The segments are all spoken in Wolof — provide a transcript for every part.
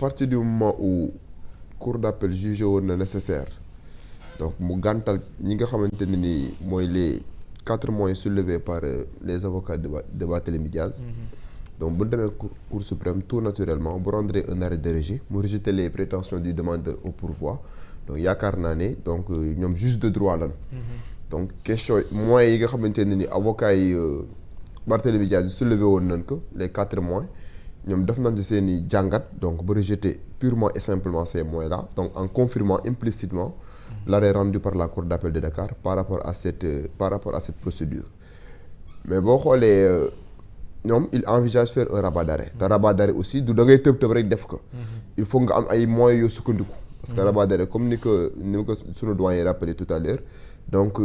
partir du moment où cour d'appel jugé woon na nécessaire donc mu gàntal ñi nga xamante ne ni mooy les 4 mois soulevés par les avocats de Barthélémy Diaz. Donc bu ñu demee cour suprême tout naturellement bu rendre un arrêt de rejet mu rejeter les prétentions du demandeur au pourvoi donc yaakaar naa ne donc ñoom juge de droit lan. Donc question moyens yi nga xamante ne ni avocats yi Barthélémy Diaz yi soulevé woon nañ ko les 4 mois ñoom def nañ ci seen i jàngat donc ba rejeter purement et simplement ces moyens là donc en confirmant implicitement l'arrêt rendu par la cour d'appel de Dakar par rapport à cette procédure mais boo xoolee ñoom il envisage faire un rabat d'arrêt te rabat d'arrêt aussi du da ngay tëb rek def ko il faut nga am ay moyens yoo sukkandiku parce que rabat d'arrêt comme ni ko sunu doyen rappelé tout à l'heure donc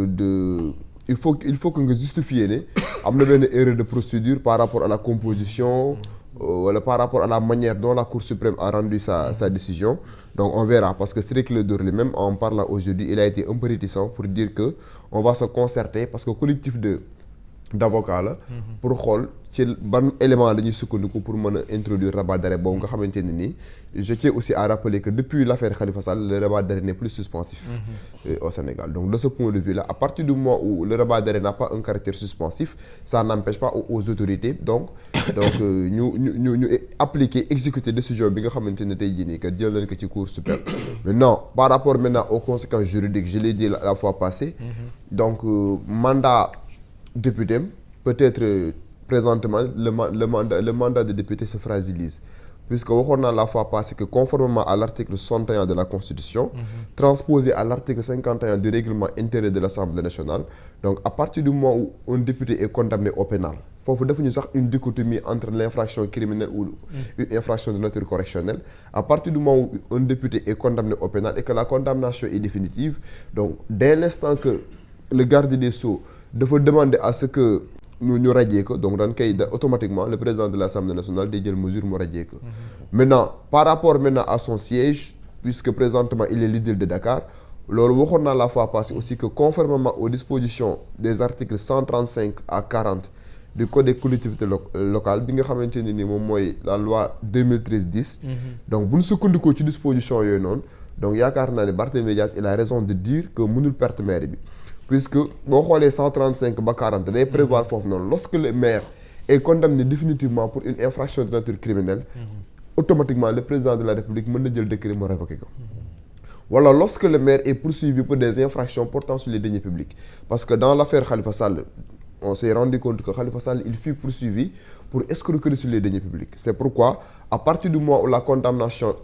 il faut que nga justifier ne am na benn erreur de procédure par rapport à la composition wala par rapport à la manière dont la Cour suprême a rendu sa décision donc on verra parce que Ciré Clédor Ly même en parlant aujourd'hui il a été un peu réticent pour dire que on va se concerter parce que collectif d'avocats la pour xool ci ban élément la ñuy sukkandiku pour mën a introduire rabat d'arrêt boobu nga xamante ne nii je tiens aussi à rappeler que depuis l'affaire Khalifa Sall le rabat d'arrêt n'est plus suspensif au Sénégal donc de ce point de vue là à partir du moment où le rabat d'arrêt n'a pas un caractère suspensif ça n'empêche pas aux autorités donc ñu appliquer exécuter décision bi nga xamante ne tey jii nii que jël nañ ko ci Cour suprême maintenant par rapport maintenant aux conséquences juridiques je l'ai dit la fois passée donc mandat député peut-être présentement le mandat de député se fragilise puisque waxoon naa la fois passée que conformément à l'article 61 de la Constitution transposé à l'article 51 du règlement intérieur de l'Assemblée nationale donc à partir du moment où un député est condamné au pénal foofu defuñu sax une dichotomie entre l'infraction criminelle ou une infraction de nature correctionnelle à partir du moment où un député est condamné au pénal et que la condamnation est définitive donc dès l'instant que le garde des Sceaux dafa demander à ce que ñu radier ko donc daan koy automatiquement le président de l'Assemblée nationale day jël mesure mu radier ko maintenant par rapport maintenant à son siège puisque présentement il est leader de Dakar loolu waxoon naa la fois passée aussi que conformément aux dispositions des articles 135 à 40 du code des collectivités locales bi nga xamante ne ni moom mooy la loi 2013-10 donc bu ñu sukkandikoo ci disposition yooyu noonu donc yaakaar naa ne Barthélémy Dias il a raison de dire que mënul perte maire bi puisque boo xoolee 135 ba 40 day prévoir foofu noonu lorsque le maire est condamné définitivement pour une infraction de nature criminelle automatiquement le président de la République mën na jël décret mu révoquer ko wala lorsque le maire est poursuivi pour des infractions portant sur les deniers publics parce que dans l'affaire Khalifa Sall on s'est rendu compte que Khalifa Sall il fut poursuivi pour escroquerie sur les deniers publics c'est pourquoi à partir du moment où la condamnation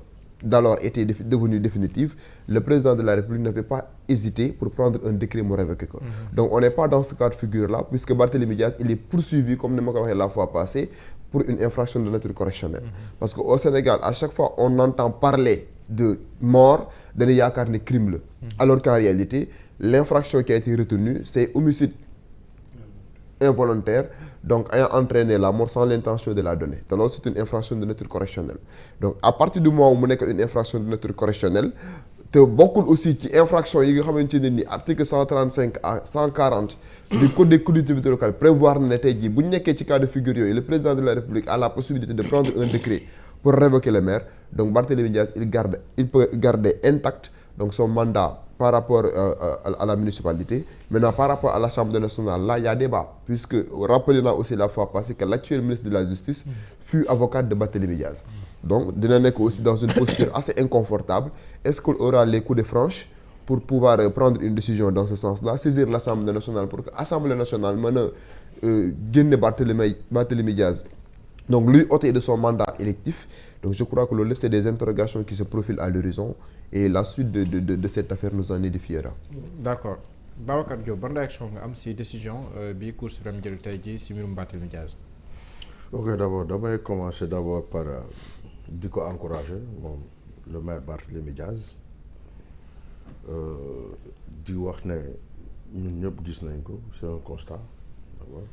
d'alors était devenue définitive le président de la République n'avait pas hésité pour prendre un décret mu révoquer ko donc on n'est pas dans ce cas de figure là puisque Barthélémy Dias il est poursuivi comme ni ma ko waxee la fois passée pour une infraction de nature correctionnelle parce que au Sénégal à chaque fois on entend parler de mort dañuy yaakaar ne crime la alors qu'en réalité l'infraction qui a été retenue c'est homicide involontaire donc ayant entraîné la mort sans l'intention de la donner te loolu c'est une infraction de nature correctionnelle donc à partir du moment où mu nekk une infraction de nature correctionnelle te bokkul aussi ci infraction yi nga xamante ne ni article 135 à 140 du code des collectivités locales prévoir na ne tey jii bu ñu nekkee ci cas de figure yooyu le président de la République a la possibilité de prendre un décret pour révoquer le maire donc Barthélémy Dias il peut garder intact donc son mandat par rapport à la municipalité maintenant par rapport à l'Assemblée nationale là il y a débat puisque rappelez-moi aussi la fois passée que l'actuel ministre de la Justice fut avocat de Barthélémy Dias donc dina nekk aussi dans une posture assez inconfortable est-ce qu'il aura les coups de franche pour pouvoir prendre une décision dans ce sens-là saisir l'Assemblée nationale pour que Assemblée nationale mën a génne Barthélémy Dias donc lui ôter de son mandat électif donc je crois que loolu lépp c'est des interrogations qui se profilent à l'horizon et la suite de cette affaire nous en édifiera. D'accord Babacar Diop ban réaction nga am ci décision bi Cour suprême jël tey jii ci mbirum Barthélémy Dias. ok d'abord damay commencer d'abord par di ko encourager moom le maire Barthélémy Dias di wax ne ñun ñëpp gis nañ ko c'est un constat d'abord